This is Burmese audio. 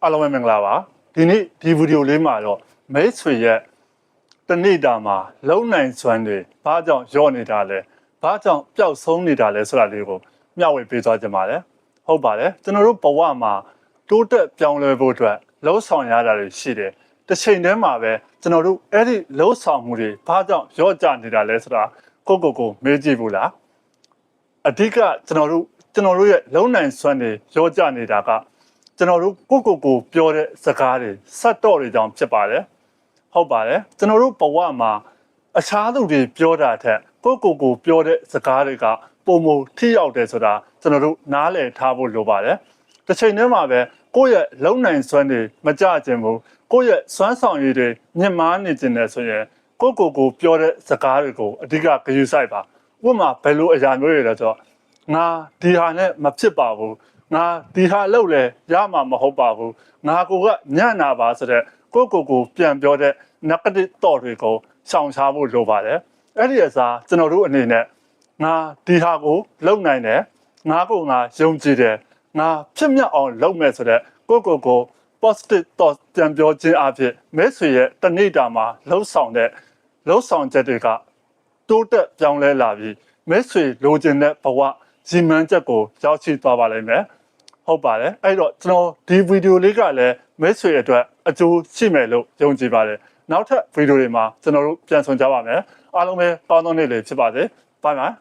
အားလုံးပဲမင်္ဂလာပါဒီနေ့ဒီဗီဒီယိုလေးမှာတော့မဲဆွေရဲ့တနေ့တာမှာလုံနိုင်စွမ်းတွေဘာကြောင့်ရော့နေတာလဲဘာကြောင့်ပျောက်ဆုံးနေတာလဲဆိုတာလေးကိုမျှဝေပေးသွားကြပါမယ်ဟုတ်ပါတယ်ကျွန်တော်တို့ဘဝမှာတိုးတက်ပြောင်းလဲဖို့အတွက်လှုပ်ဆောင်ရတာတွေရှိတယ်တစ်ချိန်တည်းမှာပဲကျွန်တော်တို့အဲ့ဒီလှုပ်ဆောင်မှုတွေဘာကြောင့်ရော့ကျနေတာလဲဆိုတာကိုမေးကြည့်ဘူးလားအဓိကကျွန်တော်တို့ရဲ့လုံနိုင်စွမ်းတွေရော့ကျနေတာကကျွန်တော်တို့ကိုပြောတဲ့စကားတွေစက်တော့တွေကြောင့်ဖြစ်ပါတယ်ဟုတ်ပါတယ်ကျွန်တော်တို့ဘဝမှာအခြားသူတွေပြောတာထက်ကိုပြောတဲ့စကားတွေကပုံမထိရောက်တယ်ဆိုတာကျွန်တော်တို့နားလည်ထားဖို့လိုပါတယ်တစ်ချိန်တည်းမှာပဲကိုယ့်ရဲ့လုံနိုင်စွမ်းတွေမကြခြင်းဘူးကိုယ့်ရဲ့စွမ်းဆောင်ရည်တွေမြင့်မားနေခြင်းနဲ့ဆိုရင်ကိုပြောတဲ့စကားတွေကိုအဓိကဂရုစိုက်ပါဥပမာဘယ်လိုအရာမျိုးတွေလဲဆိုတော့ငါဒီဟာနဲ့မဖြစ်ပါဘူးငါဒီဟာလောက်လဲရမှာမဟုတ်ပါဘူးငါကညံ့နာပါဆိုတဲ့ကိုပြန်ပြောတဲ့ negative thought တွေကိုရှောင်ရှားဖို့လိုပါတယ်အဲ့ဒီအစားကျွန်တော်တို့အနေနဲ့ငါဒီဟာကိုလုပ်နိုင်တယ်ငါယုံကြည်တယ်ငါဖြစ်မြောက်အောင်လုပ်မယ်ဆိုတဲ့ကို positive thought ပြန်ပြောခြင်းအဖြစ်မဲဆွေရဲ့တနေ့တာမှာလှုပ်ဆောင်ချက်တွေကတိုးတက်ပြောင်းလဲလာပြီးမဲဆွေလိုချင်တဲ့ဘဝရည်မှန်းချက်ကိုရောက်ရှိသွားပါလိမ့်မယ်ဟုတ်ပါတယ်အဲ့တော့ကျွန်တော်ဒီဗီဒီယိုလေးကလည်းမဲဆွေအတွက်အကျိုးရှိမယ်လို့ယုံကြည်ပါတယ်နောက်ထပ်ဗီဒီယိုတွေမှာကျွန်တော်တို့ပြန်ဆောင်ကြပါမယ်အားလုံးပဲကောင်းသောနေ့လေးဖြစ်ပါစေဘိုင်ဘိုင်